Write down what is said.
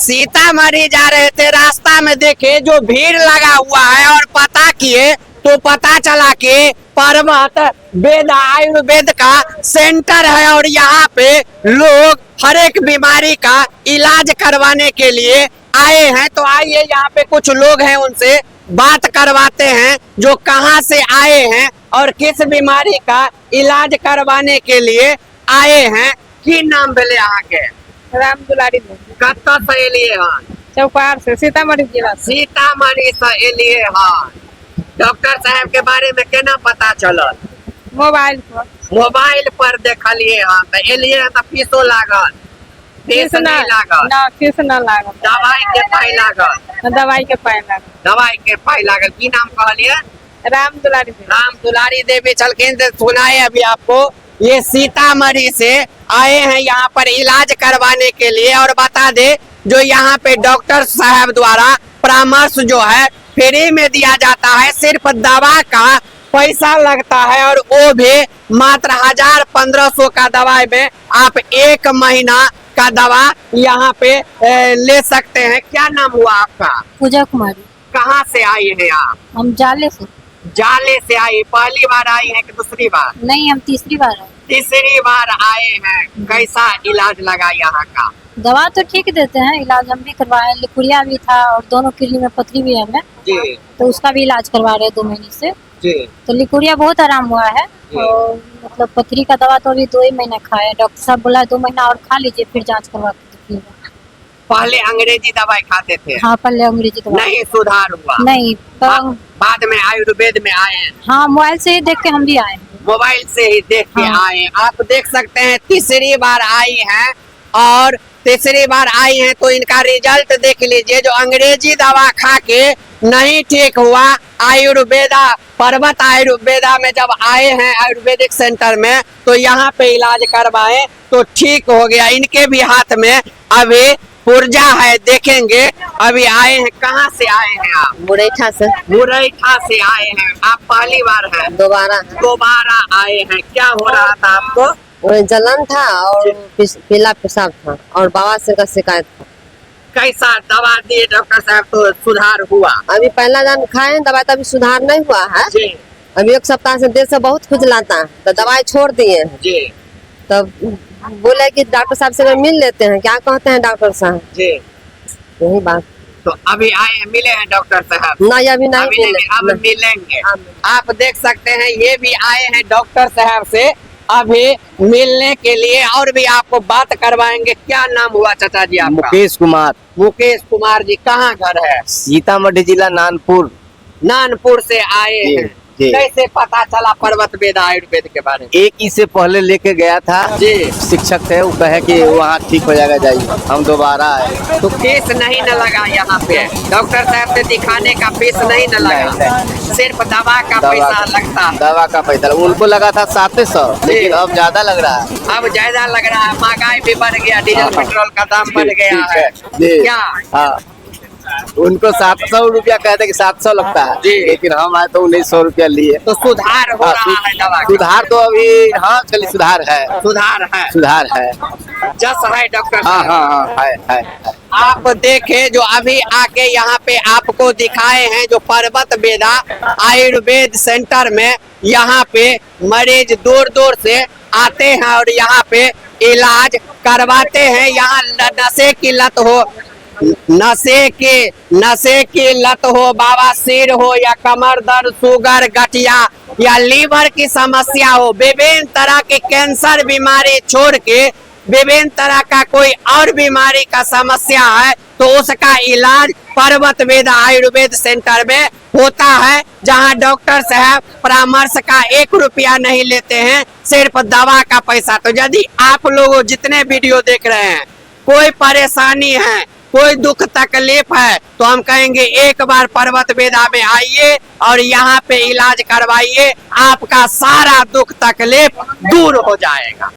सीतामढ़ी जा रहे थे, रास्ता में देखे जो भीड़ लगा हुआ है और पता किए तो पता चला कि पर्वत वेद आयुर्वेद का सेंटर है और यहाँ पे लोग हर एक बीमारी का इलाज करवाने के लिए आए हैं। तो आइए यहाँ पे कुछ लोग हैं, उनसे बात करवाते हैं जो कहाँ से आए हैं और किस बीमारी का इलाज करवाने के लिए आए हैं। की नाम भेले यहाँ के? राम दुलारी कत से एलिए हन? चौपार से, सीतामढ़ी जिला से। सीतामढ़ी से एलिए हन। डॉक्टर साहब के बारे में केना पता चलल? मोबाइल पर देखलिए हन तो एलिए हन। तो फीसो लागल? फीस नहीं लागल? ना, फीस ना लागल। दवाई के पाई लागल? दवाई के पाई लागल। दवाई के पाई लागल। की नाम कहलिए? राम दुलारी। राम दुलारी देवी चलकिन से सुनाए अभी आपको। ये सीतामढ़ी से आए हैं यहाँ पर इलाज करवाने के लिए। और बता दे जो यहाँ पे डॉक्टर साहब द्वारा परामर्श जो है फ्री में दिया जाता है, सिर्फ दवा का पैसा लगता है और वो भी मात्र 1000-1500 का दवाई में आप 1 महीना का दवा यहाँ पे ले सकते हैं। क्या नाम हुआ आपका? पूजा कुमारी। कहाँ से आई है आप? हम जाले से। जाले से आई? पहली बार आई है कि दूसरी बार? नहीं, हम तीसरी बार आए। तीसरी बार आए हैं। कैसा इलाज लगा यहाँ का? दवा तो ठीक देते हैं, इलाज हम भी करवाए। लिकुरिया भी था और दोनों किडनी में पथरी भी है हमें, जी, तो उसका भी इलाज करवा रहे हैं 2 महीने से। जी। तो लिकुरिया बहुत आराम हुआ है और मतलब पथरी का दवा तो अभी 2 ही महीना खाया। डॉक्टर साहब बोला 2 महीना और खा लीजिए, फिर जांच करवा के देखिएगा। पहले अंग्रेजी दवाई खाते थे? हाँ, पहले अंग्रेजी दवा। नहीं सुधार हुआ? नहीं, बाद में आयुर्वेद में आए? हाँ, मोबाइल से ही देख के हम भी आए। मोबाइल से ही देख के हाँ। आए। आप देख सकते हैं तीसरी बार आई हैं और तीसरी बार आई हैं तो इनका रिजल्ट देख लीजिए। जो अंग्रेजी दवा खा के नहीं ठीक हुआ, आयुर्वेदा पर्वत आयुर्वेदा में जब आए हैं आयुर्वेदिक सेंटर में तो यहाँ पे इलाज करवाए तो ठीक हो गया। इनके भी हाथ में अभी पुर्जा है, देखेंगे। अभी आए हैं। कहाँ से आए हैं आप? मुरैठा से। मुरैठा से आए हैं। आप पहली बार हैं? दोबारा आए हैं। क्या हो रहा था आपको? जलन था और पीला पेशाब था और बवासीर का शिकायत था। कैसा दवा दिए डॉक्टर साहब तो सुधार हुआ? अभी पहला दिन खाए दवाई तो अभी सुधार नहीं हुआ है जी। अभी 1 सप्ताह से देर से बहुत खुजलाता है तो दवाई छोड़ दिए हैं जी। तब बोले कि डॉक्टर साहब से मिल लेते हैं। क्या कहते हैं डॉक्टर साहब? जी, यही बात। तो अभी आए हैं, मिले हैं डॉक्टर साहब? नहीं, अभी नहीं अभी मिले। अब मिलेंगे। आप देख सकते हैं ये भी आए हैं डॉक्टर साहब से अभी मिलने के लिए और भी आपको बात करवाएंगे। क्या नाम हुआ चाचा जी आपका? मुकेश कुमार। मुकेश कुमार जी, कहाँ घर है? सीतामढ़ी जिला नानपुर। नानपुर से आए जी, हैं। जी। कैसे पता चला पर्वत वेद आयुर्वेद के बारे में? एक ही से पहले लेके गया था जी। शिक्षक थे, वो कहे कि वहाँ ठीक हो जाएगा, जाइए। हम दोबारा आए तो फीस नहीं न लगा यहाँ पे? डॉक्टर साहब से दिखाने का फीस नहीं न लगा? नहीं। सिर्फ दवा का पैसा लगता है? दवा का पैसा उनको लगा था 700, लेकिन अब ज्यादा लग रहा है। अब ज्यादा लग रहा है। महंगाई भी बढ़ गया, डीजल पेट्रोल का दाम बढ़ गया है। जी। क्या? हाँ, उनको 700 रुपया कहते कि 700 लगता है, लेकिन हम आए तो 1900 रुपया लिए। तो सुधार हो रहा है दवा का? सुधार तो अभी हाँ चलिए सुधार है। सुधार है जस है डॉक्टर हाँ साहब। हाँ है। आप देखे जो अभी आके यहाँ पे आपको दिखाए हैं जो पर्वत वेदा आयुर्वेद सेंटर में, यहाँ पे मरीज दूर दूर से आते हैं और यहाँ पे इलाज करवाते हैं। यहाँ नशे की लत हो, बवासीर हो या कमर दर्द, शुगर, गठिया या लीवर की समस्या हो, विभिन्न तरह के कैंसर बीमारी छोड़ के विभिन्न तरह का कोई और बीमारी का समस्या है तो उसका इलाज पर्वत वेद आयुर्वेद सेंटर में होता है, जहां डॉक्टर साहब परामर्श का 1 रुपया नहीं लेते हैं, सिर्फ दवा का पैसा। तो यदि आप लोग जितने वीडियो देख रहे हैं कोई परेशानी है, कोई दुख तकलीफ है तो हम कहेंगे एक बार पर्वत वेदा में आइए और यहाँ पे इलाज करवाइए, आपका सारा दुख तकलीफ दूर हो जाएगा।